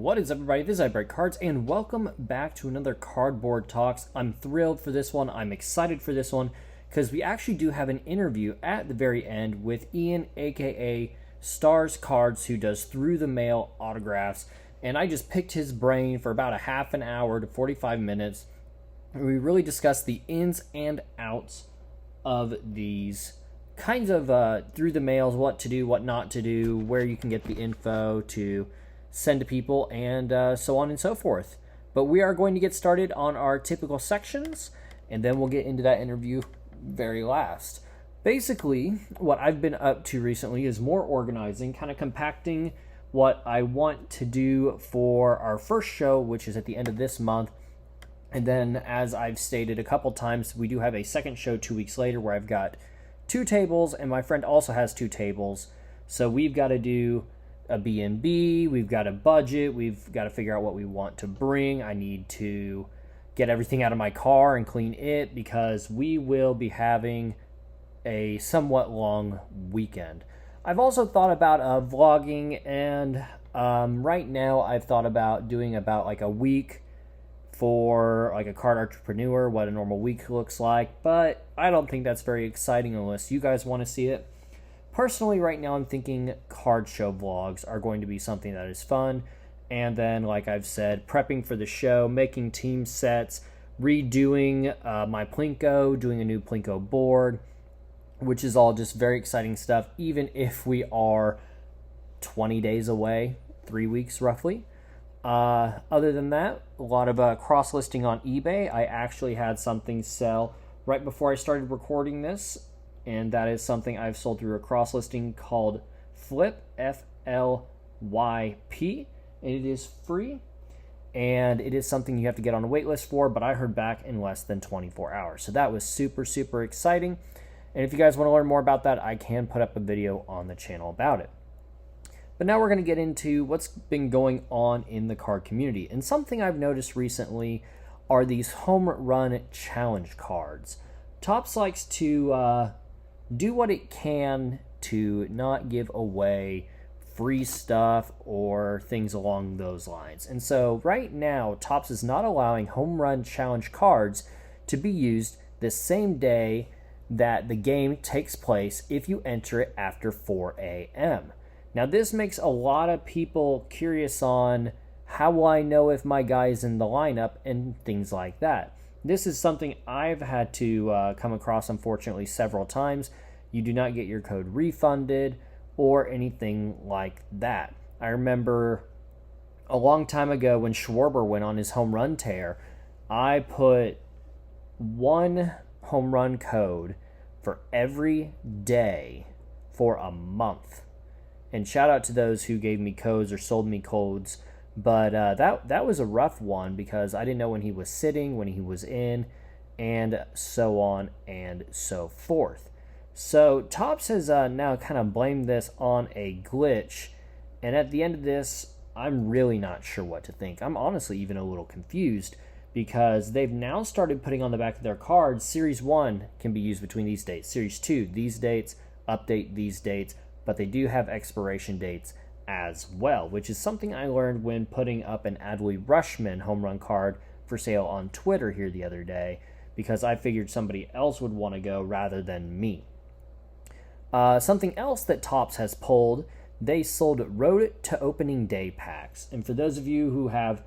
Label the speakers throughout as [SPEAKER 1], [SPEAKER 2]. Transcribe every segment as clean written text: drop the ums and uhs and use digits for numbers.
[SPEAKER 1] What is up, everybody? This is iBreak Cards, and welcome back to another Cardboard Talks. I'm thrilled for this one. I'm excited for this one because we actually do have an interview at the very end with Ian, aka Stars Cards, who does through the mail autographs. And I just picked his brain for about a half an hour to 45 minutes. We really discussed the ins and outs of these kinds of through the mails, what to do, what not to do, where you can get the info to send to people, and so on and so forth. But we are going to get started on our typical sections, and then we'll get into that interview very last. Basically, what I've been up to recently is more organizing, kind of compacting what I want to do for our first show, which is at the end of this month. And then, as I've stated a couple times, we do have a second show 2 weeks later where I've got 2 tables, and my friend also has 2 tables. So we've got to do a B&B, we've got a budget, we've got to figure out what we want to bring. I need to get everything out of my car and clean it because we will be having a somewhat long weekend. I've also thought about vlogging, and right now I've thought about doing about like a week for like a card entrepreneur, what a normal week looks like, but I don't think that's very exciting unless you guys want to see it. Personally, right now, I'm thinking card show vlogs are going to be something that is fun. And then, like I've said, prepping for the show, making team sets, redoing my Plinko, doing a new Plinko board, which is all just very exciting stuff, even if we are 20 days away, 3 weeks roughly. Other than that, a lot of cross-listing on eBay. I actually had something sell right before I started recording this, and that is something I've sold through a cross-listing called Flip, F-L-Y-P, and it is free, and it is something you have to get on a wait list for, but I heard back in less than 24 hours, so that was super, super exciting, and if you guys want to learn more about that, I can put up a video on the channel about it. But now we're going to get into what's been going on in the card community, and something I've noticed recently are these home run challenge cards. Topps likes to do what it can to not give away free stuff or things along those lines. And so right now, Topps is not allowing home run challenge cards to be used the same day that the game takes place if you enter it after 4 a.m. Now this makes a lot of people curious on how will I know if my guy is in the lineup and things like that. This is something I've had to come across, unfortunately, several times. You do not get your code refunded or anything like that. I remember a long time ago when Schwarber went on his home run tear, I put one home run code for every day for a month. And shout out to those who gave me codes or sold me codes. But that was a rough one because I didn't know when he was sitting, when he was in, and so on and so forth. So Topps has now kind of blamed this on a glitch, and at the end of this, I'm really not sure what to think. I'm honestly even a little confused because they've now started putting on the back of their cards, Series 1 can be used between these dates, Series 2, these dates, update these dates, but they do have expiration dates as well, which is something I learned when putting up an Adley Rushman home run card for sale on Twitter here the other day, because I figured somebody else would want to go rather than me. Something else that Topps has pulled, they sold road to opening day packs. And for those of you who have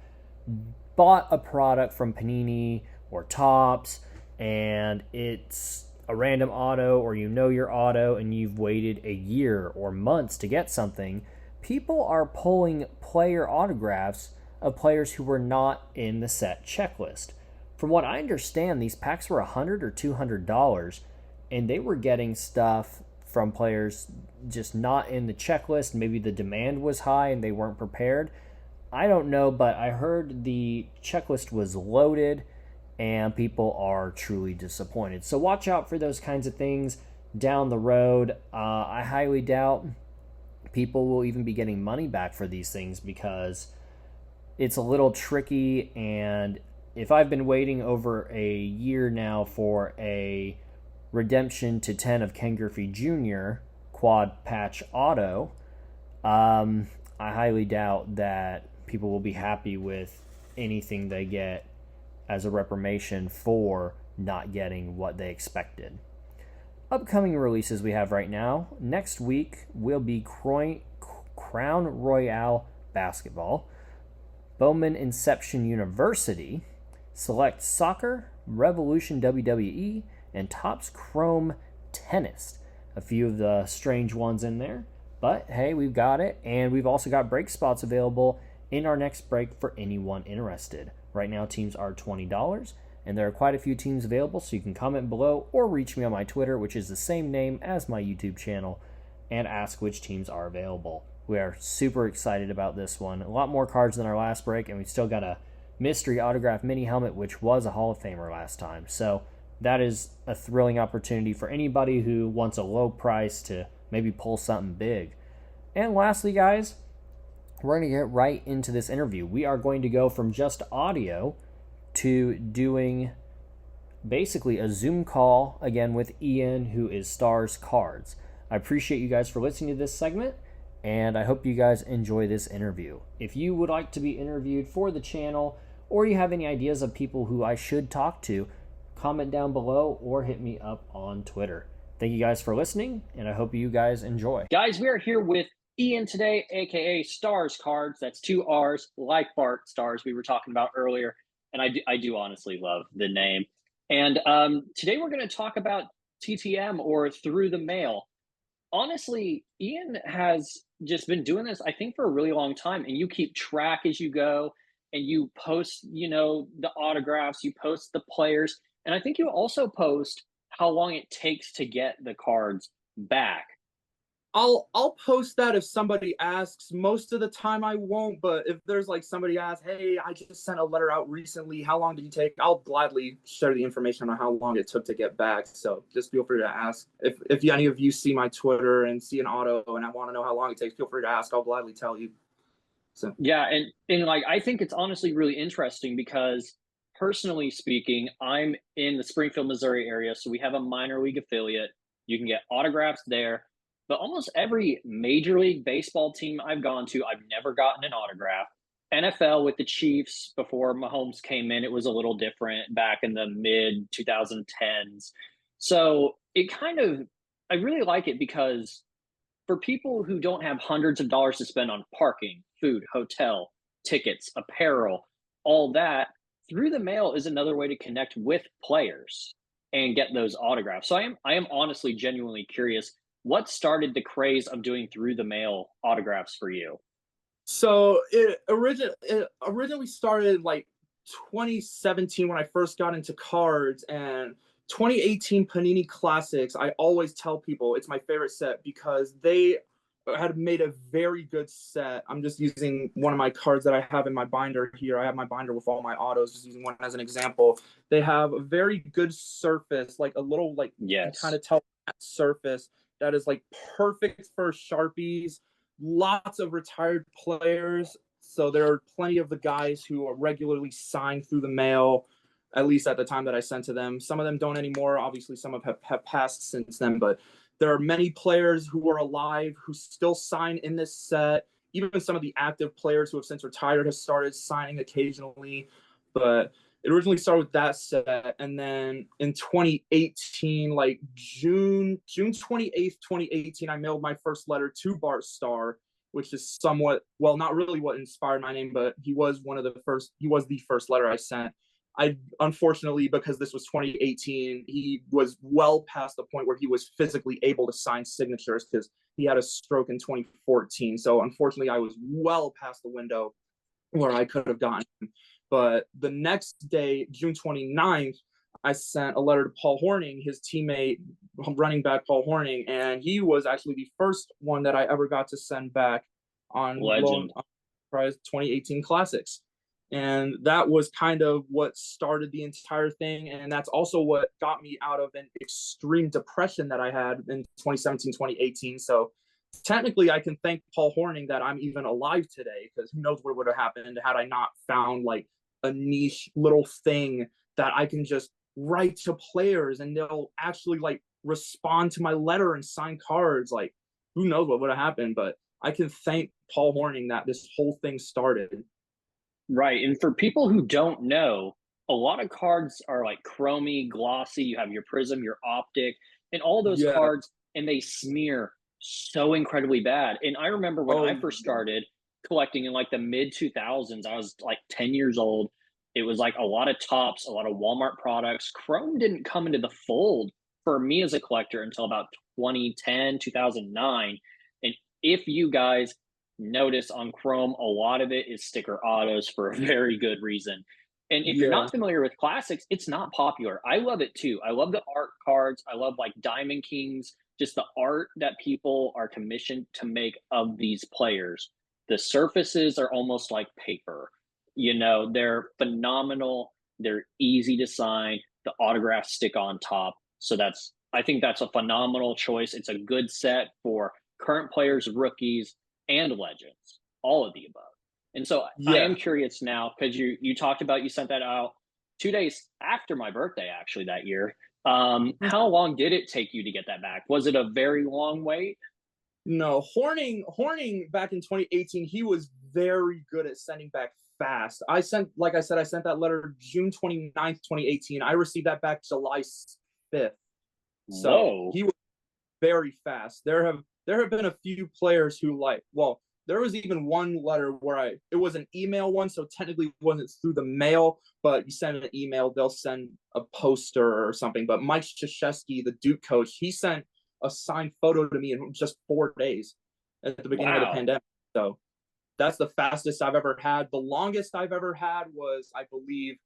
[SPEAKER 1] bought a product from Panini or Topps and it's a random auto, or you know your auto and you've waited a year or months to get something, people are pulling player autographs of players who were not in the set checklist. From what I understand, these packs were $100 or $200, and they were getting stuff from players just not in the checklist. Maybe the demand was high and they weren't prepared. I don't know, but I heard the checklist was loaded and people are truly disappointed. So watch out for those kinds of things down the road. I highly doubt people will even be getting money back for these things because it's a little tricky, and if I've been waiting over a year now for a redemption to 10 of Ken Griffey Jr. quad patch auto, I highly doubt that people will be happy with anything they get as a reprimation for not getting what they expected. Upcoming releases we have right now. Next week will be Crown Royale Basketball, Bowman Inception University, Select Soccer, Revolution WWE, and Topps Chrome Tennis. A few of the strange ones in there, but hey, we've got it, and we've also got break spots available in our next break for anyone interested. Right now, teams are $20, and there are quite a few teams available, so you can comment below or reach me on my Twitter, which is the same name as my YouTube channel, and ask which teams are available. We are super excited about this one. A lot more cards than our last break, and we still got a mystery autograph mini helmet, which was a Hall of Famer last time. So that is a thrilling opportunity for anybody who wants a low price to maybe pull something big. And lastly, guys, we're going to get right into this interview. We are going to go from just audio to doing basically a Zoom call again with Ian, who is Stars Cards. I appreciate you guys for listening to this segment, and I hope you guys enjoy this interview. If you would like to be interviewed for the channel, or you have any ideas of people who I should talk to, comment down below or hit me up on Twitter. Thank you guys for listening, and I hope you guys enjoy. Guys, we are here with Ian today, aka Stars Cards. That's 2 R's, like Bart Stars we were talking about earlier, and I do honestly love the name. And today we're going to talk about TTM, or Through the Mail. Honestly, Ian has just been doing this, I think, for a really long time, and you keep track as you go, and you post, the autographs, you post the players, and I think you also post how long it takes to get the cards back.
[SPEAKER 2] I'll post that if somebody asks. Most of the time I won't, but if there's like somebody asks, hey, I just sent a letter out recently, how long did you take? I'll gladly share the information on how long it took to get back. So just feel free to ask. If any of you see my Twitter and see an auto and I want to know how long it takes, feel free to ask. I'll gladly tell you.
[SPEAKER 1] So yeah, and like I think it's honestly really interesting because personally speaking, I'm in the Springfield, Missouri area, so we have a minor league affiliate. You can get autographs there. But almost every Major League Baseball team I've gone to, I've never gotten an autograph. NFL with the Chiefs before Mahomes came in, it was a little different back in the mid 2010s. So I really like it because for people who don't have hundreds of dollars to spend on parking, food, hotel, tickets, apparel, all that, Through the Mail is another way to connect with players and get those autographs. So I am honestly genuinely curious, what started the craze of doing Through the Mail autographs for you?
[SPEAKER 2] So it originally started like 2017 when I first got into cards, and 2018 Panini Classics, I always tell people it's my favorite set because they had made a very good set. I'm just using one of my cards that I have in my binder here. I have my binder with all my autos, just using one as an example. They have a very good surface, like a little, like,
[SPEAKER 1] yes,
[SPEAKER 2] you kind of tell that surface that is like perfect for Sharpies. Lots of retired players. So there are plenty of the guys who are regularly signed Through the Mail, at least at the time that I sent to them. Some of them don't anymore. Obviously, some have passed since then, but there are many players who are alive who still sign in this set. Even some of the active players who have since retired have started signing occasionally. But it originally started with that set, and then in 2018, like June 28th, 2018, I mailed my first letter to Bart Starr, which is somewhat, well, not really what inspired my name, but he was the first letter I sent. I unfortunately, because this was 2018, he was well past the point where he was physically able to sign signatures because he had a stroke in 2014. So unfortunately, I was well past the window where I could have gotten him. But the next day, June 29th, I sent a letter to Paul Horning, his teammate, running back Paul Horning, and he was actually the first one that I ever got to send back on
[SPEAKER 1] Legend.
[SPEAKER 2] 2018 Classics. And that was kind of what started the entire thing. And that's also what got me out of an extreme depression that I had in 2017, 2018. So technically, I can thank Paul Horning that I'm even alive today, because who knows what would have happened had I not found like a niche little thing that I can just write to players and they'll actually like respond to my letter and sign cards. Like, who knows what would have happened, but I can thank Paul Horning that this whole thing started.
[SPEAKER 3] Right. And for people who don't know, a lot of cards are like chromy, glossy. You have your prism, your optic, and all those
[SPEAKER 2] Yeah.
[SPEAKER 3] cards, and they smear so incredibly bad. And I remember when
[SPEAKER 2] Oh,
[SPEAKER 3] I first
[SPEAKER 2] yeah.
[SPEAKER 3] started collecting in like the mid 2000s, I was like 10 years old. It was like a lot of tops, a lot of Walmart products. Chrome didn't come into the fold for me as a collector until about 2010, 2009. And if you guys notice on Chrome, a lot of it is sticker autos for a very good reason. And if you're
[SPEAKER 2] Yeah.
[SPEAKER 3] not familiar with classics, it's not popular. I love it too. I love the art cards. I love like Diamond Kings, just the art that people are commissioned to make of these players. The surfaces are almost like paper. They're phenomenal. They're easy to sign. The autographs stick on top. So I think that's a phenomenal choice. It's a good set for current players, rookies, and legends, all of the above. And so I am
[SPEAKER 2] Yeah.
[SPEAKER 3] curious now because you talked about you sent that out 2 days after my birthday, actually that year. How long did it take you to get that back? Was it a very long wait?
[SPEAKER 2] No, Horning back in 2018, he was very good at sending back fast. Like I said, I sent that letter June 29th, 2018. I received that back July 5th. So
[SPEAKER 3] Whoa.
[SPEAKER 2] he was very fast. There have been a few players who there was even one letter where it was an email one, so technically it wasn't through the mail, but you send an email, they'll send a poster or something. But Mike Krzyzewski, the Duke coach, he sent a signed photo to me in just 4 days at the beginning of the
[SPEAKER 3] Wow.
[SPEAKER 2] pandemic. So that's the fastest I've ever had. The longest I've ever had was, I believe,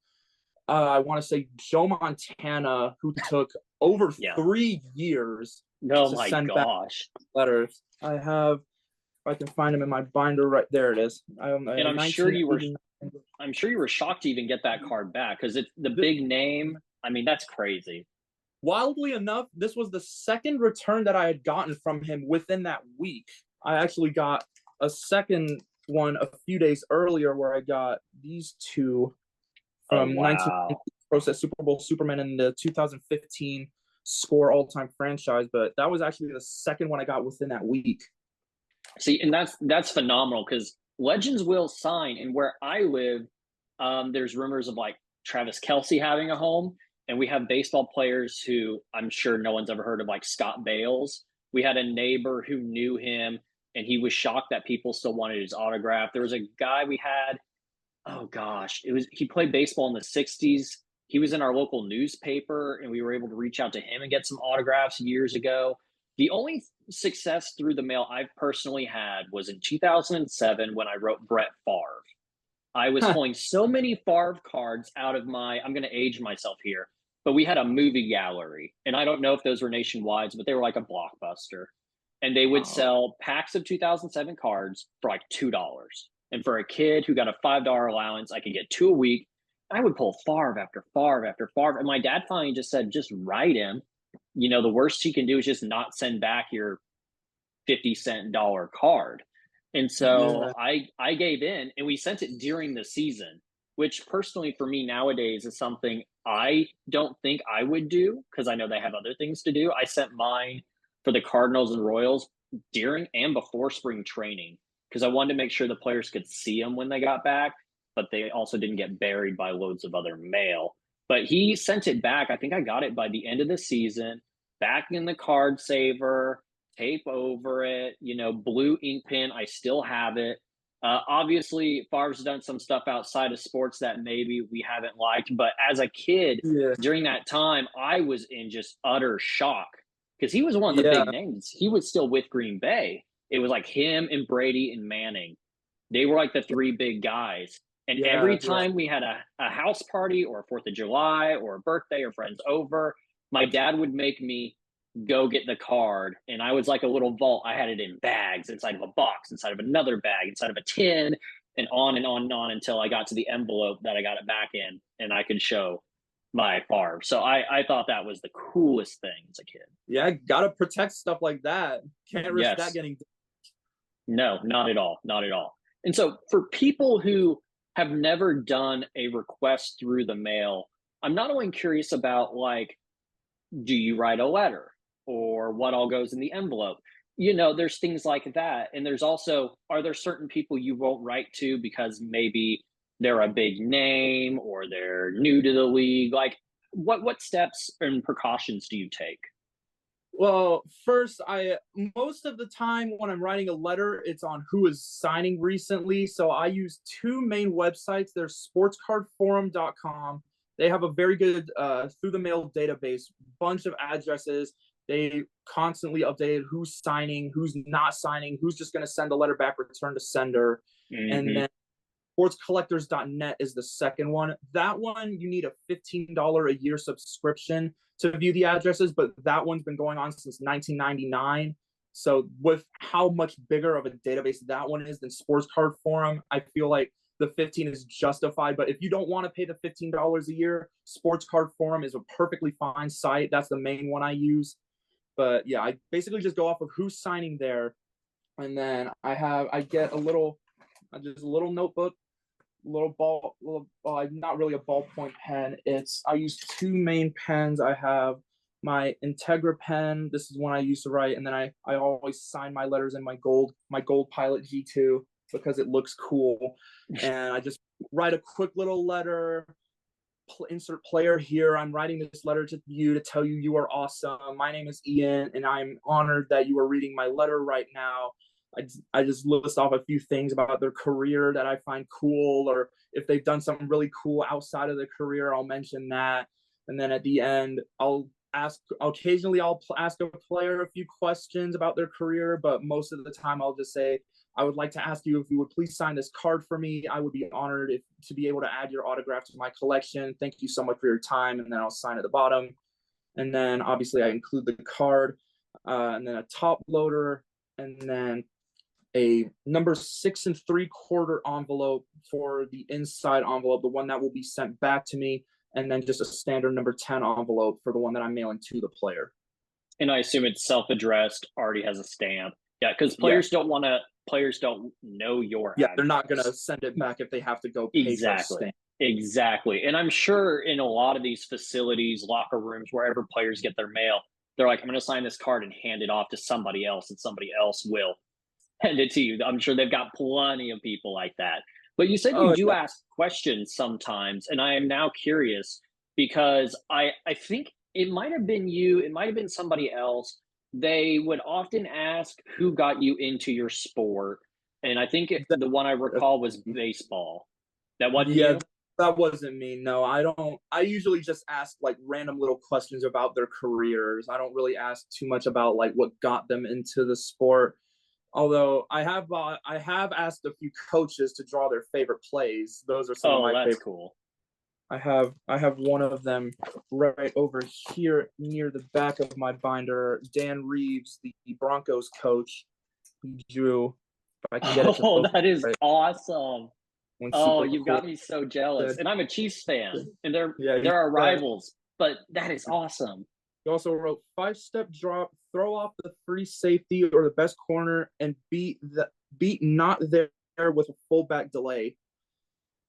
[SPEAKER 2] I want to say Joe Montana, who took over
[SPEAKER 3] Yeah.
[SPEAKER 2] 3 years
[SPEAKER 3] Oh
[SPEAKER 2] to
[SPEAKER 3] my
[SPEAKER 2] send back
[SPEAKER 3] gosh.
[SPEAKER 2] letters. If I can find them in my binder, right there it is.
[SPEAKER 3] And
[SPEAKER 2] 1989.
[SPEAKER 3] I'm sure you were shocked to even get that card back because it's the big name. I mean, that's crazy.
[SPEAKER 2] Wildly enough, this was the second return that I had gotten from him within that week. I actually got a second one a few days earlier where I got these two
[SPEAKER 3] Oh
[SPEAKER 2] from 19
[SPEAKER 3] wow.
[SPEAKER 2] Process Super Bowl Superman and the 2015 Score All Time Franchise, but that was actually the second one I got within that week.
[SPEAKER 3] See, and that's phenomenal because legends will sign, and where I live, there's rumors of like Travis Kelsey having a home, and we have baseball players who I'm sure no one's ever heard of, like Scott Bales. We had a neighbor who knew him, and he was shocked that people still wanted his autograph. There was a guy we had. Oh gosh, he played baseball in the '60s. He was in our local newspaper, and we were able to reach out to him and get some autographs years ago. The only success through the mail I've personally had was in 2007 when I wrote Brett Favre. I was pulling so many Favre cards out of I'm going to age myself here, but we had a movie gallery. And I don't know if those were nationwide, but they were like a blockbuster. And they would
[SPEAKER 2] Oh,
[SPEAKER 3] sell packs of 2007 cards for like $2. And for a kid who got a $5 allowance, I could get two a week. I would pull Favre after Favre after Favre. And my dad finally just said, just write him. The worst he can do is just not send back your 50-cent dollar card. And so
[SPEAKER 2] yeah.
[SPEAKER 3] I gave in and we sent it during the season, which personally for me nowadays is something I don't think I would do because I know they have other things to do. I sent mine for the Cardinals and Royals during and before spring training because I wanted to make sure the players could see them when they got back, but they also didn't get buried by loads of other mail. But he sent it back. I think I got it by the end of the season, back in the card saver, tape over it, blue ink pen. I still have it. Obviously, Favre's done some stuff outside of sports that maybe we haven't liked, but as a kid
[SPEAKER 2] Yeah.
[SPEAKER 3] during that time, I was in just utter shock because he was one of the
[SPEAKER 2] Yeah.
[SPEAKER 3] big names. He was still with Green Bay. It was like him and Brady and Manning. They were like the three big guys. And every
[SPEAKER 2] Yeah. Yeah.
[SPEAKER 3] time we had a house party or a 4th of July or a birthday or friends over, my dad would make me go get the card. And I was like a little vault. I had it in bags, inside of a box, inside of another bag, inside of a tin, and on and on and on until I got to the envelope that I got it back in and I could show my farm. So I thought that was the coolest thing as a kid.
[SPEAKER 2] Yeah. Gotta protect stuff like that. Can't risk that
[SPEAKER 3] Yes.
[SPEAKER 2] getting.
[SPEAKER 3] No, not at all. Not at all. And so for people who have never done a request through the mail, I'm not only curious about like, do you write a letter or what all goes in the envelope? There's things like that. And there's also, are there certain people you won't write to because maybe they're a big name or they're new to the league? Like, what steps and precautions do you take?
[SPEAKER 2] Well, first, I most of the time when I'm writing a letter, it's on who is signing recently. So I use two main websites. There's sportscardforum.com. They have a very good through the mail database, bunch of addresses. They constantly update who's signing, who's not signing, who's just going to send a letter back, return to sender. And
[SPEAKER 3] Mm-hmm.
[SPEAKER 2] then sportscollectors.net is the second one. That one, you need a $15 a year subscription to view the addresses, but that one's been going on since 1999. So with how much bigger of a database that one is than Sports Card Forum, I feel like the 15 is justified. But if you don't want to pay the $15 a year, Sports Card Forum is a perfectly fine site. That's the main one I use. But yeah, I basically just go off of who's signing there. And then I get just a little notebook, not really a ballpoint pen. I use two main pens. I have my Integra pen. This is one I used to write, and then I always sign my letters in my gold Pilot G2 because it looks cool. And I just write a quick little letter. Insert player here. I'm writing this letter to you to tell you you are awesome. My name is Ian, and I'm honored that you are reading my letter right now. I just list off a few things about their career that I find cool, or if they've done something really cool outside of their career, I'll mention that. And then at the end, occasionally I'll ask a player a few questions about their career, but most of the time I'll just say, I would like to ask you if you would please sign this card for me. I would be honored to be able to add your autograph to my collection. Thank you so much for your time. And then I'll sign at the bottom. And then obviously I include the card, and then a top loader, and then a number 6 3/4 envelope for the inside envelope, the one that will be sent back to me, and then just a standard number 10 envelope for the one that I'm mailing to the player.
[SPEAKER 3] And I assume it's self-addressed, already has a stamp. Yeah, because players don't know your
[SPEAKER 2] Yeah,
[SPEAKER 3] address.
[SPEAKER 2] they're not going to send it back if they have to go pay for a stamp.
[SPEAKER 3] Exactly. And I'm sure in a lot of these facilities, locker rooms, wherever players get their mail, they're like, I'm going to sign this card and hand it off to somebody else, and somebody else will hand it to you. I'm sure they've got plenty of people like that. But you said you do ask questions sometimes, and I am now curious because I think it might have been you, it might have been somebody else. They would often ask who got you into your sport, and I think the one I recall was baseball. That wasn't you?
[SPEAKER 2] That wasn't me. No, I don't. I usually just ask like random little questions about their careers. I don't really ask too much about like what got them into the sport. Although I have asked a few coaches to draw their favorite plays. Those are some of my
[SPEAKER 3] that's
[SPEAKER 2] favorite.
[SPEAKER 3] Cool.
[SPEAKER 2] I have one of them right over here near the back of my binder. Dan Reeves, the Broncos coach, he drew. If I can get it to focus,
[SPEAKER 3] that is awesome. Oh, you've
[SPEAKER 2] cool.
[SPEAKER 3] got me so jealous. And I'm a Chiefs fan, and they're our rivals, but that is awesome.
[SPEAKER 2] He also wrote 5-step drop, throw off the free safety or the best corner, and beat not there with a fullback delay.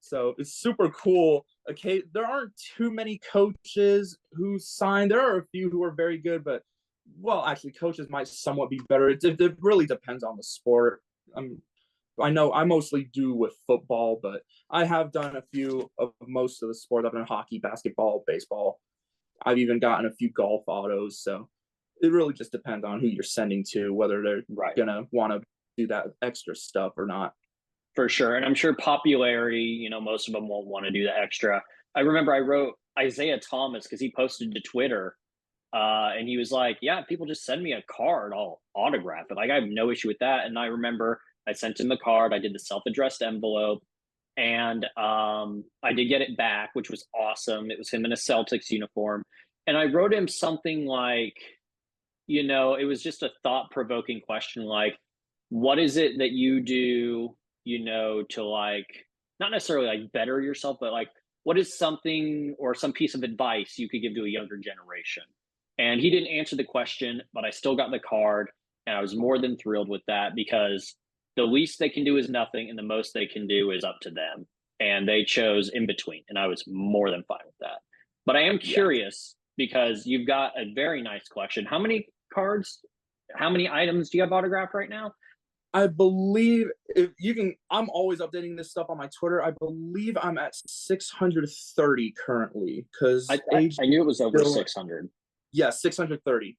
[SPEAKER 2] So it's super cool. Okay, there aren't too many coaches who sign. There are a few who are very good, but actually, coaches might somewhat be better. It really depends on the sport. I know I mostly do with football, but I have done a few of most of the sports. I've done hockey, basketball, baseball. I've even gotten a few golf autos. So it really just depends on who you're sending to, whether they're gonna want to do that extra stuff or not.
[SPEAKER 3] For sure. And I'm sure popularity, most of them won't want to do the extra. I remember I wrote Isaiah Thomas because he posted to Twitter, and he was like, yeah, people just send me a card, I'll autograph it. Like, I have no issue with that. And I remember I sent him the card, I did the self-addressed envelope, and I did get it back, which was awesome. It was him in a Celtics uniform. And I wrote him something like, it was just a thought-provoking question, like, what is it that you do, to like, not necessarily like better yourself, but like, what is something or some piece of advice you could give to a younger generation? And he didn't answer the question, but I still got the card, and I was more than thrilled with that because the least they can do is nothing, and the most they can do is up to them. And they chose in between, and I was more than fine with that. But I am curious because you've got a very nice collection. How many cards, how many items do you have autographed right now?
[SPEAKER 2] I believe if you can, I'm always updating this stuff on my Twitter. I believe I'm at 630 currently
[SPEAKER 3] I,
[SPEAKER 2] because
[SPEAKER 3] I,
[SPEAKER 2] age
[SPEAKER 3] I knew it was over
[SPEAKER 2] still,
[SPEAKER 3] 600.
[SPEAKER 2] yeah, 630.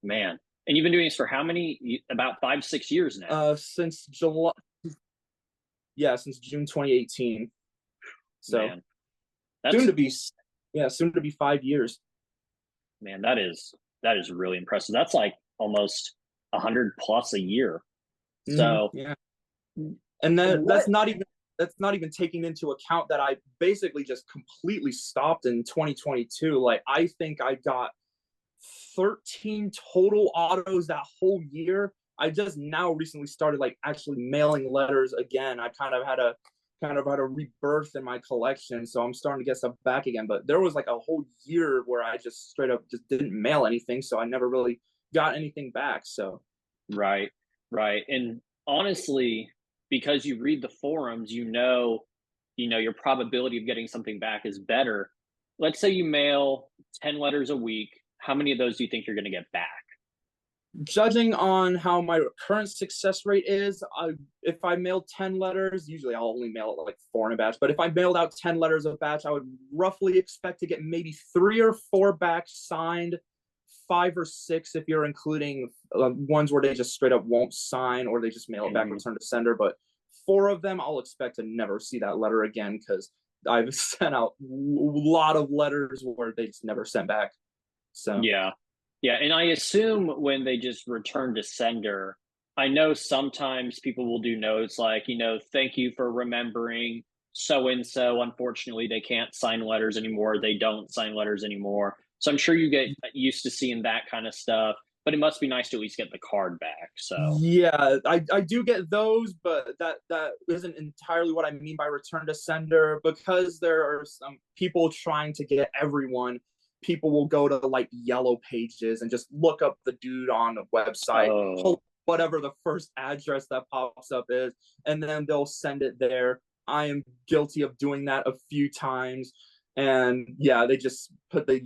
[SPEAKER 3] Man. And you've been doing this for how many? About 5, 6 years now.
[SPEAKER 2] Since July, yeah, since June 2018. So
[SPEAKER 3] Man,
[SPEAKER 2] soon
[SPEAKER 3] that's
[SPEAKER 2] to be, yeah, soon to be 5 years.
[SPEAKER 3] man, that is really impressive. That's like almost 100 plus a year. So
[SPEAKER 2] Yeah, and then
[SPEAKER 3] what?
[SPEAKER 2] that's not even taking into account that I basically just completely stopped in 2022. Like I think I got 13 total autos that whole year. I just now recently started like actually mailing letters again. I kind of had a rebirth in my collection, so I'm starting to get stuff back again. But there was like a whole year where I just straight up just didn't mail anything, so I never really got anything back. So
[SPEAKER 3] Right, right. And honestly, because you read the forums, your probability of getting something back is better. Let's say you mail 10 letters a week. How many of those do you think you're going to get back?
[SPEAKER 2] judging on how my current success rate is, if I mail 10 letters, usually I'll only mail it like four in a batch. But if I mailed out 10 letters a batch, I would roughly expect to get maybe 3 or 4 back signed, 5 or 6 if you're including ones where they just straight up won't sign or they just mail it back,
[SPEAKER 3] Mhm.
[SPEAKER 2] return to sender. But 4 of them, I'll expect to never see that letter again because I've sent out a lot of letters where they just never sent back. So
[SPEAKER 3] Yeah. Yeah. And I assume when they just return to sender, I know sometimes people will do notes like, thank you for remembering so and so. Unfortunately, they can't sign letters anymore. They don't sign letters anymore. So I'm sure you get used to seeing that kind of stuff, but it must be nice to at least get the card back. So,
[SPEAKER 2] yeah, I do get those, but that isn't entirely what I mean by return to sender because there are some people trying to get everyone. People will go to like yellow pages and just look up the dude on the website,
[SPEAKER 3] oh,
[SPEAKER 2] whatever the first address that pops up is, and then they'll send it there. I am guilty of doing that a few times. And yeah, they just put the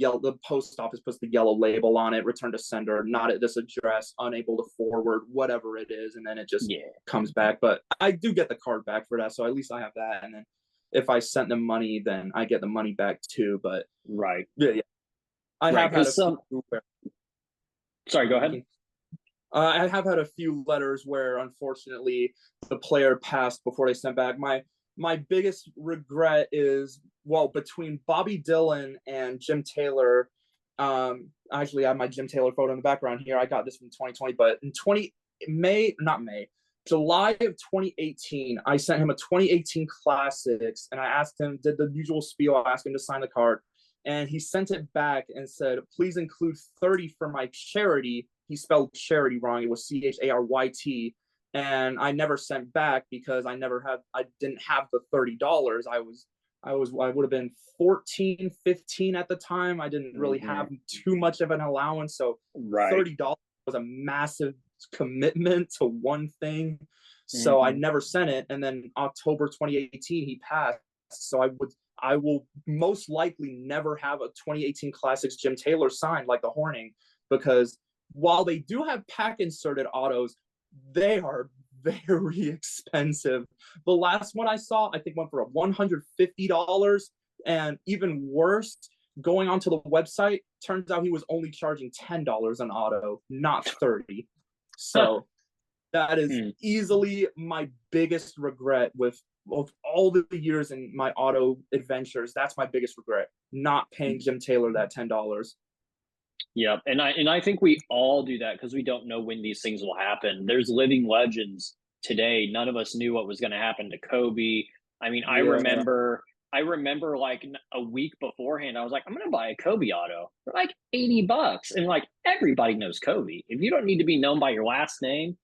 [SPEAKER 2] post office puts the yellow label on it, return to sender, not at this address, unable to forward, whatever it is, and then it just
[SPEAKER 3] yeah,
[SPEAKER 2] comes back. But I do get the card back for that, so at least I have that. And then if I sent them money, then I get the money back too. But
[SPEAKER 3] right,
[SPEAKER 2] yeah, I
[SPEAKER 3] right.
[SPEAKER 2] have had
[SPEAKER 3] Because
[SPEAKER 2] a few.
[SPEAKER 3] sorry, go
[SPEAKER 2] You
[SPEAKER 3] ahead.
[SPEAKER 2] can I have had a few letters where unfortunately the player passed before they sent back. My biggest regret is well between Bobby Dillon and Jim Taylor. Actually, I have my Jim Taylor photo in the background here. I got this from 2020, but in 20 May, not May, July of 2018, I sent him a 2018 Classics, and I asked him, did the usual spiel. I asked him to sign the card, and he sent it back and said, "Please include 30 for my charity." He spelled charity wrong. It was CHARYT, and I never sent back because I didn't have the $30. I would have been 14, 15 at the time. I didn't really
[SPEAKER 3] Hmm.
[SPEAKER 2] have too much of an allowance, so
[SPEAKER 3] Right.
[SPEAKER 2] $30 was a massive commitment to one thing. So I
[SPEAKER 3] Hmm.
[SPEAKER 2] never sent it. And then October 2018, he passed. So I will most likely never have a 2018 Classics Jim Taylor signed like the Horning because while they do have pack inserted autos, they are very expensive. The last one I saw, I think, went for $150. And even worse, going onto the website, turns out he was only charging $10 an auto, not 30. So that is
[SPEAKER 3] Hmm.
[SPEAKER 2] easily my biggest regret with all the years in my auto adventures. That's my biggest regret, not paying Jim Taylor that $10.
[SPEAKER 3] Yep, and I think we all do that because we don't know when these things will happen. There's living legends today. None of us knew what was going to happen to Kobe. I mean, I
[SPEAKER 2] Yeah.
[SPEAKER 3] remember, I remember like a week beforehand, I was like, I'm going to buy a Kobe auto for like $80, and like everybody knows Kobe. If you don't need to be known by your last name,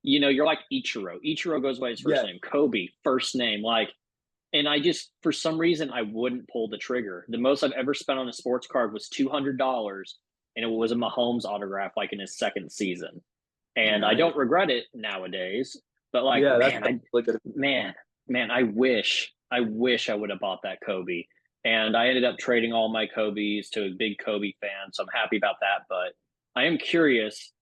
[SPEAKER 3] you're like Ichiro. Ichiro goes by his first
[SPEAKER 2] Yeah.
[SPEAKER 3] name. Kobe, first name. Like, and I just, for some reason, I wouldn't pull the trigger. The most I've ever spent on a sports card was $200, and it was a Mahomes autograph, like in his second season. And I
[SPEAKER 2] Nice.
[SPEAKER 3] don't regret it nowadays. But like,
[SPEAKER 2] Yeah, that's
[SPEAKER 3] man,
[SPEAKER 2] definitely good.
[SPEAKER 3] man, I wish I would have bought that Kobe. And I ended up trading all my Kobe's to a big Kobe fan, so I'm happy about that. But I am curious.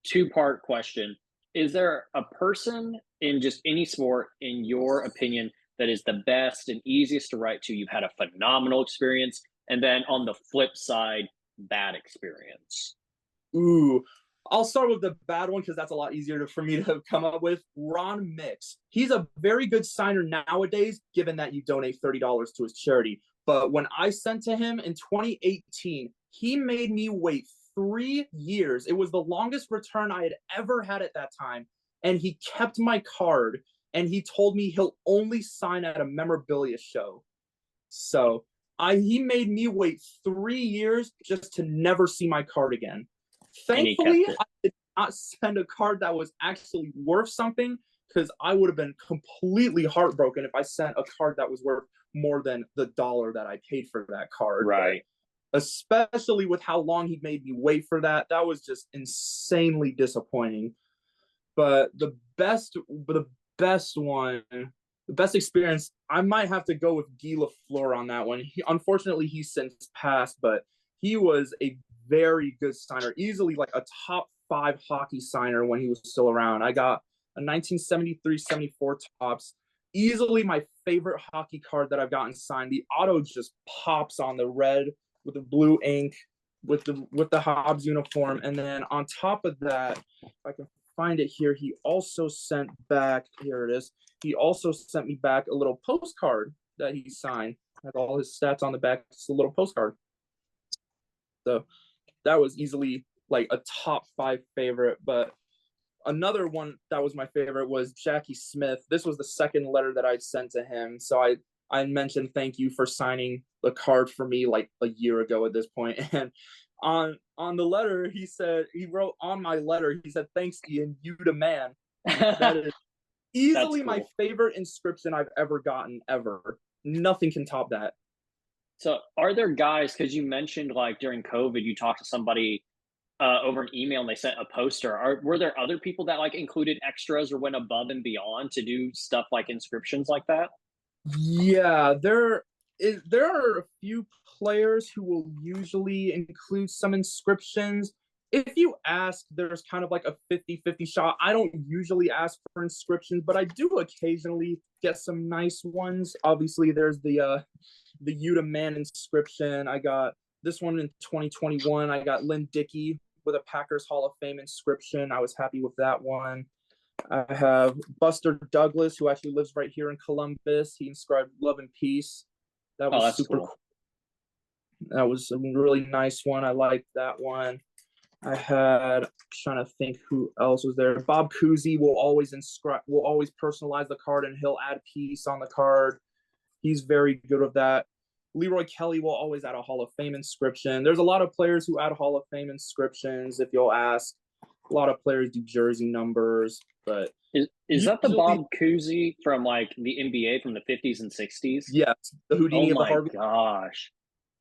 [SPEAKER 3] Two-part question: is there a person in just any sport, in your opinion, that is the best and easiest to write to? You've had a phenomenal experience, and then on the flip side, bad experience.
[SPEAKER 2] Ooh, I'll start with the bad one because that's a lot easier for me to come up with. Ron Mix. He's a very good signer nowadays, given that you donate $30 to his charity. But when I sent to him in 2018, he made me wait 3 years. It was the longest return I had ever had at that time. And he kept my card and he told me he'll only sign at a memorabilia show. So he made me wait 3 years just to never see my card again. Thankfully, I did not send a card that was actually worth something, because I would have been completely heartbroken if I sent a card that was worth more than the dollar that I paid for that card.
[SPEAKER 3] Right.
[SPEAKER 2] But especially with how long he made me wait for that, that was just insanely disappointing. But the best one, the best experience, I might have to go with Guy Lafleur on that one. Unfortunately, he's since passed, but he was a very good signer, easily like a top 5 hockey signer when he was still around. I got a 1973-74 Topps, easily my favorite hockey card that I've gotten signed. The auto just pops on the red with the blue ink with the Hobbs uniform, and then on top of that, if I can find it here, he also sent back, here it is, he also sent me back a little postcard that he signed. Had all his stats on the back. It's a little postcard. So that was easily like a top 5 favorite. But another one that was my favorite was Jackie Smith. This was the second letter that I'd sent to him. So I mentioned thank you for signing the card for me like a year ago at this point. And on the letter, he wrote on my letter, he said, "Thanks, Ian, you the man." That is easily my favorite inscription I've ever gotten, ever. Nothing can top that.
[SPEAKER 3] So are there guys, because you mentioned like during COVID, you talked to somebody over an email and they sent a poster. Were there other people that like included extras or went above and beyond to do stuff like inscriptions like that?
[SPEAKER 2] Yeah, there are a few players who will usually include some inscriptions. If you ask, there's kind of like a 50-50 shot. I don't usually ask for inscriptions, but I do occasionally get some nice ones. Obviously, there's the Utah Man inscription. I got this one in 2021. I got Lynn Dickey with a Packers Hall of Fame inscription. I was happy with that one. I have Buster Douglas, who actually lives right here in Columbus. He inscribed "Love and Peace." That was super cool. That was a really nice one. I liked that one. I had, trying to think who else was there. Bob Cousy will always personalize the card, and he'll add peace on the card. He's very good with that. Leroy Kelly will always add a Hall of Fame inscription. There's a lot of players who add Hall of Fame inscriptions, if you'll ask. A lot of players do jersey numbers, but
[SPEAKER 3] is that the Bob Cousy from like the NBA from the 50s and 60s?
[SPEAKER 2] Yes, the Houdini of the Harvey.
[SPEAKER 3] Oh my gosh.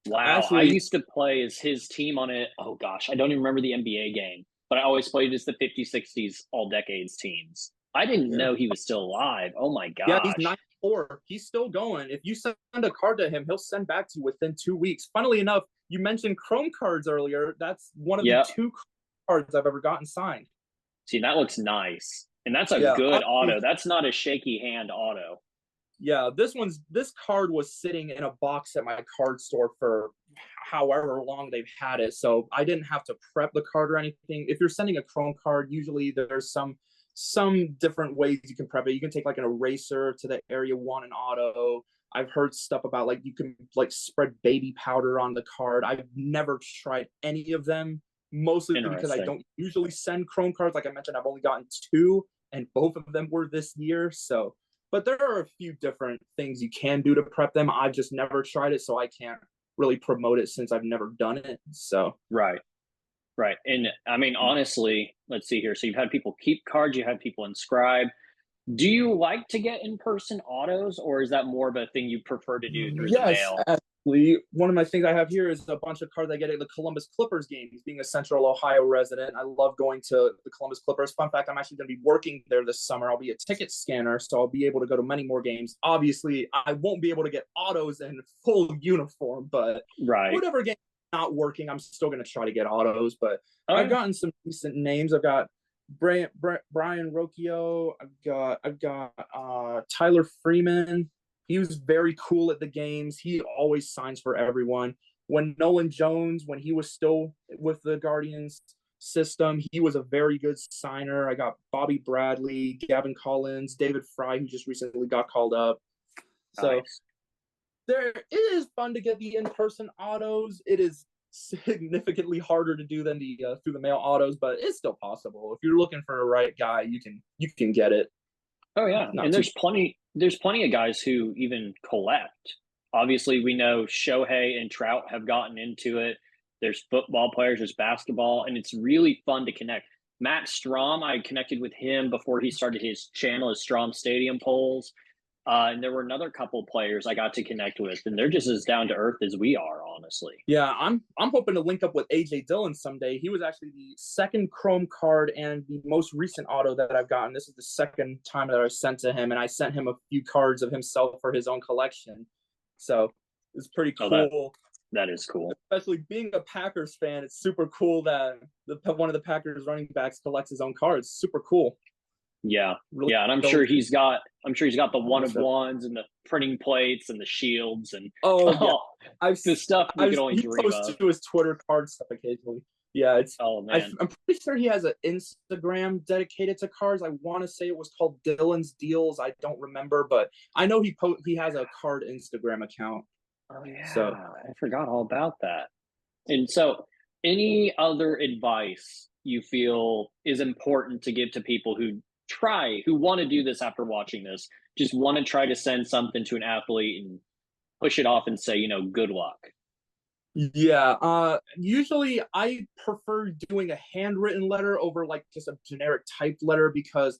[SPEAKER 3] Wow. Actually, I used to play as his team on it. Oh gosh, I don't even remember the NBA game, but I always played as the 50s, 60s, all decades teams. I didn't know he was still alive. Oh my gosh.
[SPEAKER 2] Yeah, he's 94. He's still going. If you send a card to him, he'll send back to you within 2 weeks. Funnily enough, you mentioned Chrome cards earlier. That's one of the 2 cards I've ever gotten signed.
[SPEAKER 3] See, that looks nice. And that's a good auto. That's not a shaky hand auto.
[SPEAKER 2] Yeah, this card was sitting in a box at my card store for however long they've had it. So I didn't have to prep the card or anything. If you're sending a Chrome card, usually there's some different ways you can prep it. You can take like an eraser to the area 1 in auto. I've heard stuff about like you can like spread baby powder on the card. I've never tried any of them, mostly because I don't usually send Chrome cards. Like I mentioned, I've only gotten 2, and both of them were this year. So, but there are a few different things you can do to prep them. I've just never tried it, so I can't really promote it since I've never done it. So
[SPEAKER 3] right. And I mean, honestly, let's see here. So you've had people keep cards, you had people inscribe. Do you like to get in-person autos, or is that more of a thing you prefer to do through the mail?
[SPEAKER 2] Actually, one of my things I have here is a bunch of cards I get at the Columbus Clippers games. Being a Central Ohio resident, I love going to the Columbus Clippers. Fun fact, I'm actually going to be working there this summer. I'll be a ticket scanner, so I'll be able to go to many more games. Obviously, I won't be able to get autos in full uniform, but whatever game not working, I'm still going to try to get autos. But I've gotten some decent names. I've got Brian Rocchio. I've got Tyler Freeman. He was very cool at the games. He always signs for everyone. When Nolan Jones, when he was still with the Guardians system, he was a very good signer. I got Bobby Bradley, Gavin Collins, David Fry, who just recently got called up. So
[SPEAKER 3] Nice.
[SPEAKER 2] it is fun to get the in-person autos. It is significantly harder to do than the through the mail autos, but it's still possible. If you're looking for a right guy, you can get it.
[SPEAKER 3] Oh yeah,
[SPEAKER 2] Not
[SPEAKER 3] and
[SPEAKER 2] too
[SPEAKER 3] there's plenty of guys who even collect. Obviously, we know Shohei and Trout have gotten into it. There's football players, there's basketball, and it's really fun to connect. Matt Strom, I connected with him before he started his channel, his Strom Stadium polls. And there were another couple players I got to connect with, and they're just as down to earth as we are, honestly.
[SPEAKER 2] Yeah, I'm hoping to link up with AJ Dillon someday. He was actually the second Chrome card and the most recent auto that I've gotten. This is the second time that I sent to him, and I sent him a few cards of himself for his own collection. So it's pretty cool.
[SPEAKER 3] Oh, that is cool.
[SPEAKER 2] Especially being a Packers fan, it's super cool that one of the Packers running backs collects his own cards. Super cool.
[SPEAKER 3] Yeah,
[SPEAKER 2] Really
[SPEAKER 3] yeah, and I'm sure he's got the one of ones and the printing plates and the shields and the stuff we could only dream of.
[SPEAKER 2] To his Twitter card stuff occasionally. Yeah, it's.
[SPEAKER 3] Oh man,
[SPEAKER 2] I'm pretty sure he has an Instagram dedicated to cards. I want to say it was called Dylan's Deals. I don't remember, but I know he has a card Instagram account.
[SPEAKER 3] Oh yeah, so I forgot all about that. And so, any other advice you feel is important to give to people who want to do this after watching this, just want to try to send something to an athlete and push it off and say, good luck?
[SPEAKER 2] Yeah, usually I prefer doing a handwritten letter over like just a generic typed letter, because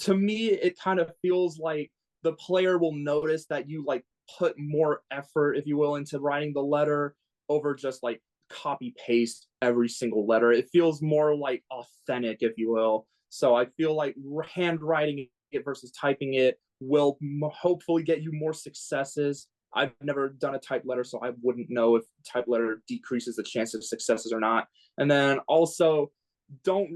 [SPEAKER 2] to me it kind of feels like the player will notice that you like put more effort, if you will, into writing the letter over just like copy paste every single letter. It feels more like authentic, if you will. So I feel like handwriting it versus typing it will hopefully get you more successes. I've never done a typed letter, so I wouldn't know if typed letter decreases the chance of successes or not. And then also, don't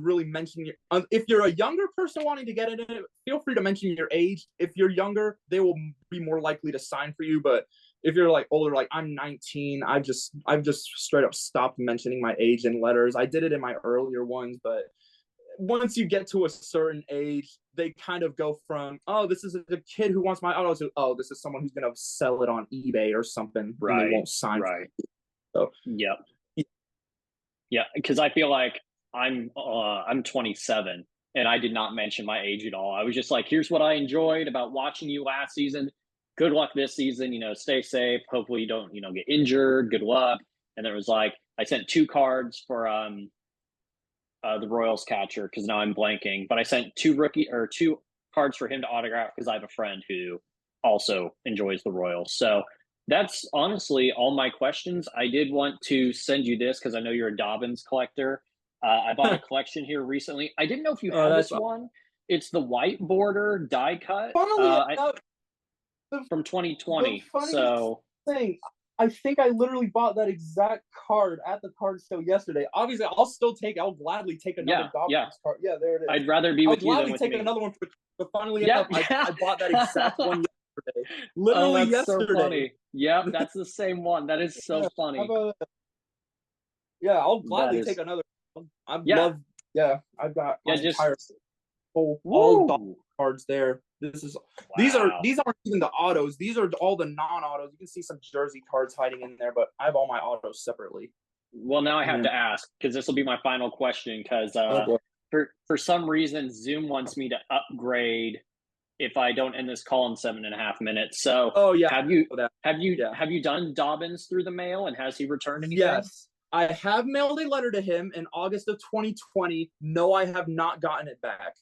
[SPEAKER 2] really mention your. If you're a younger person wanting to get in it, feel free to mention your age. If you're younger, they will be more likely to sign for you. But if you're like older, like I'm 19, I've just straight up stopped mentioning my age in letters. I did it in my earlier ones, but once you get to a certain age, they kind of go from, oh, this is a kid who wants my auto, to, oh, this is someone who's going to sell it on eBay or something.
[SPEAKER 3] Right.
[SPEAKER 2] And they won't sign.
[SPEAKER 3] Right.
[SPEAKER 2] So,
[SPEAKER 3] yeah. Because I feel like I'm 27 and I did not mention my age at all. I was just like, here's what I enjoyed about watching you last season. Good luck this season. Stay safe. Hopefully you don't, get injured. Good luck. And then it was like, I sent 2 cards for the Royals catcher, because now I'm blanking, but I sent 2 cards for him to autograph because I have a friend who also enjoys the Royals. So that's honestly all my questions. I did want to send you this because I know you're a Dobbins collector. I bought a collection here recently. I didn't know if you had this one. It's the white border die cut from 2020. So
[SPEAKER 2] I think I literally bought that exact card at the card show yesterday. Obviously, I'll gladly take another Dobbins card. Yeah, there it is.
[SPEAKER 3] I'd rather be with you than with me.
[SPEAKER 2] I'll gladly take another one, but funnily enough, I bought that exact one yesterday. Literally yesterday.
[SPEAKER 3] So funny. Yeah, that's the same one. That is so funny.
[SPEAKER 2] I'll gladly take another. I've got my entire all cards there. These aren't even the autos. These are all the non-autos. You can see some jersey cards hiding in there, but I have all my autos separately.
[SPEAKER 3] Well, now I have to ask, because this will be my final question, because for some reason Zoom wants me to upgrade if I don't end this call in 7.5 minutes. So have you done Dobbins through the mail, and has he returned anything?
[SPEAKER 2] Yes. I have mailed a letter to him in August of 2020. No, I have not gotten it back.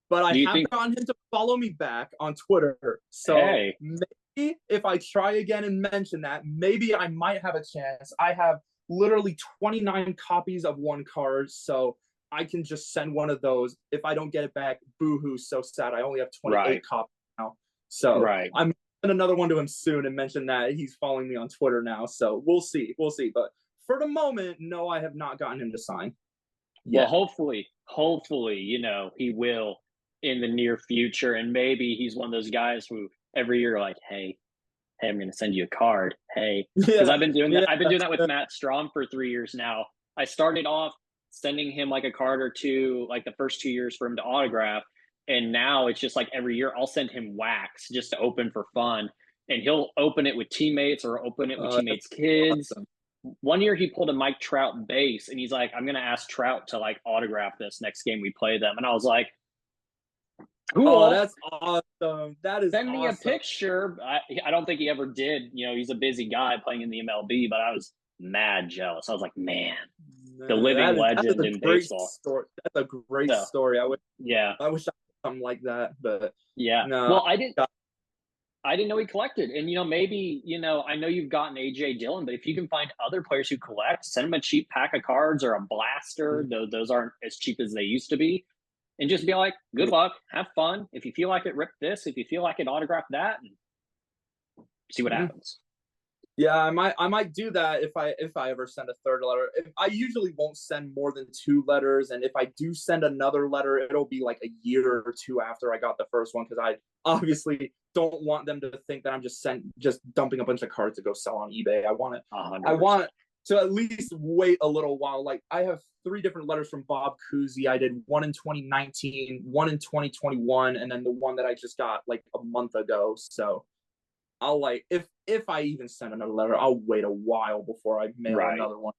[SPEAKER 2] But I have gotten him to follow me back on Twitter. So maybe if I try again and mention that, maybe I might have a chance. I have literally 29 copies of one card, so I can just send one of those. If I don't get it back, boo-hoo, so sad. I only have 28 copies now. So I'm send another one to him soon and mention that he's following me on Twitter now. So we'll see. But for the moment, no, I have not gotten him to sign.
[SPEAKER 3] Well, hopefully hopefully, he will in the near future. And maybe he's one of those guys who every year, like, hey, I'm going to send you a card. Hey, because
[SPEAKER 2] Yeah,
[SPEAKER 3] I've been doing that.
[SPEAKER 2] yeah,
[SPEAKER 3] I've been doing that with Matt Strom for 3 years now. I started off sending him like a card or two, like the first 2 years for him to autograph. And now it's just like every year I'll send him wax just to open for fun. And he'll open it with teammates or open it with
[SPEAKER 2] that's
[SPEAKER 3] teammates' kids.
[SPEAKER 2] awesome.
[SPEAKER 3] One year he pulled a Mike Trout base and he's like, I'm going to ask Trout to like autograph this next game we play them. And I was like,
[SPEAKER 2] Oh,
[SPEAKER 3] cool.
[SPEAKER 2] that's awesome. That is
[SPEAKER 3] Send me a
[SPEAKER 2] awesome.
[SPEAKER 3] picture. I don't think he ever did. He's a busy guy playing in the MLB, but I was mad jealous. I was like, man, the living legend in baseball.
[SPEAKER 2] Story. That's a great
[SPEAKER 3] So,
[SPEAKER 2] story. I
[SPEAKER 3] yeah,
[SPEAKER 2] wish I had something like that, but
[SPEAKER 3] yeah.
[SPEAKER 2] no.
[SPEAKER 3] Well, I didn't know he collected. And, maybe, I know you've gotten AJ Dillon, but if you can find other players who collect, send them a cheap pack of cards or a blaster. Those aren't as cheap as they used to be. And just be like, good luck, have fun. If you feel like it, rip this. If you feel like it, autograph that, and see what happens.
[SPEAKER 2] Yeah, I might do that if I ever send a third letter. I usually won't send more than 2 letters, and if I do send another letter, it'll be like a year or 2 after I got the first one, because I obviously don't want them to think that I'm just dumping a bunch of cards to go sell on eBay. I want to at least wait a little while. Like, I have 3 different letters from Bob Cousy. I did one in 2019, one in 2021, and then the one that I just got like a month ago. So I'll like, if I even send another letter, I'll wait a while before I mail another one.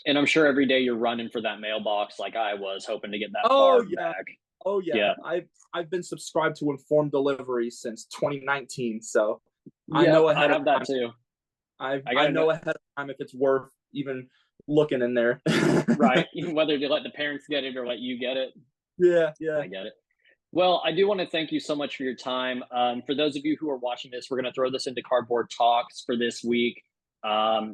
[SPEAKER 3] And I'm sure every day you're running for that mailbox like I was, hoping to get that card back.
[SPEAKER 2] Oh yeah. I've been subscribed to Informed Delivery since 2019, so I know ahead
[SPEAKER 3] I have
[SPEAKER 2] of
[SPEAKER 3] that
[SPEAKER 2] time.
[SPEAKER 3] too.
[SPEAKER 2] I know ahead of time if it's worth even looking in there.
[SPEAKER 3] Right. Whether you let the parents get it or let you get it.
[SPEAKER 2] Yeah.
[SPEAKER 3] I get it. Well, I do want to thank you so much for your time. For those of you who are watching this, we're going to throw this into Cardboard Talks for this week.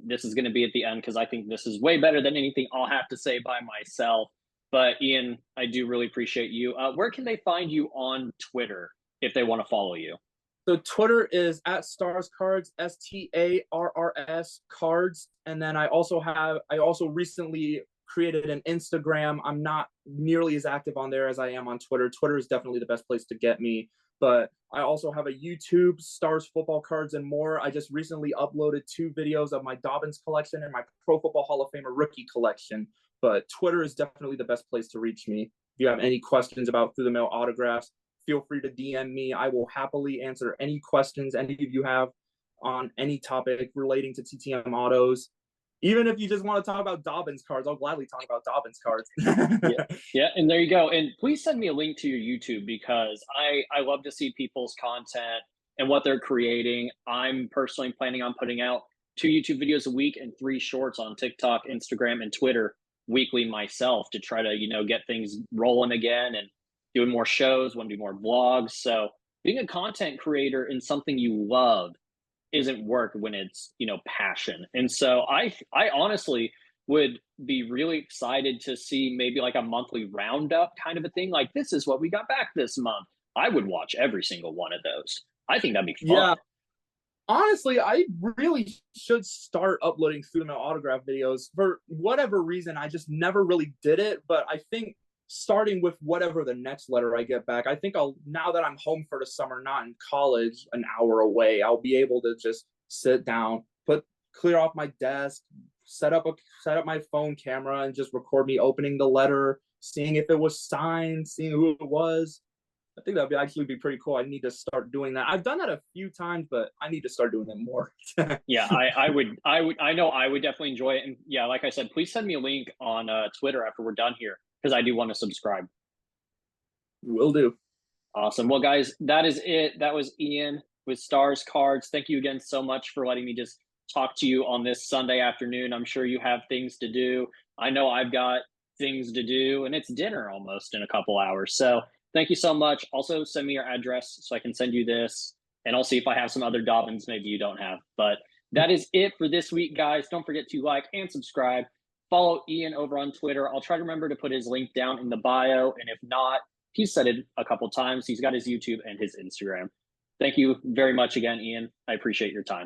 [SPEAKER 3] This is going to be at the end because I think this is way better than anything I'll have to say by myself. But Ian, I do really appreciate you. Where can they find you on Twitter if they want to follow you?
[SPEAKER 2] So Twitter is @Stars Cards, STARRS Cards, and then I also recently created an Instagram. I'm not nearly as active on there as I am on Twitter. Twitter is definitely the best place to get me, but I also have a YouTube, Stars Football Cards and More. I just recently uploaded 2 videos of my Dobbins collection and my Pro Football Hall of Famer rookie collection. But Twitter is definitely the best place to reach me. If you have any questions about through the mail autographs, feel free to DM me. I will happily answer any questions any of you have on any topic relating to TTM autos. Even if you just want to talk about Dobbins cards, I'll gladly talk about Dobbins cards.
[SPEAKER 3] Yeah, and there you go. And please send me a link to your YouTube because I love to see people's content and what they're creating. I'm personally planning on putting out 2 YouTube videos a week and 3 shorts on TikTok, Instagram, and Twitter weekly myself to try to, get things rolling again and doing more shows, want to do more vlogs. So being a content creator in something you love isn't work when it's, passion. And so I honestly would be really excited to see maybe like a monthly roundup kind of a thing. Like, this is what we got back this month. I would watch every single one of those. I think that'd be fun.
[SPEAKER 2] Yeah. Honestly, I really should start uploading through the mail autograph videos. For whatever reason, I just never really did it. But I think starting with whatever the next letter I get back, I think now that I'm home for the summer, not in college, an hour away, I'll be able to just sit down, clear off my desk, set up my phone camera, and just record me opening the letter, seeing if it was signed, seeing who it was. I think that'd actually be pretty cool. I need to start doing that. I've done that a few times, but I need to start doing it more.
[SPEAKER 3] Yeah, I know I would definitely enjoy it. And yeah, like I said, please send me a link on Twitter after we're done here because I do want to subscribe.
[SPEAKER 2] Will do.
[SPEAKER 3] Awesome. Well, guys, that is it. That was Ian with Stars Cards. Thank you again so much for letting me just talk to you on this Sunday afternoon. I'm sure you have things to do. I know I've got things to do, and it's dinner almost in a couple hours. So thank you so much. Also, send me your address so I can send you this, and I'll see if I have some other Dobbins maybe you don't have. But that is it for this week, guys. Don't forget to like and subscribe. Follow Ian over on Twitter. I'll try to remember to put his link down in the bio, and if not, he's said it a couple times. He's got his YouTube and his Instagram. Thank you very much again, Ian. I appreciate your time.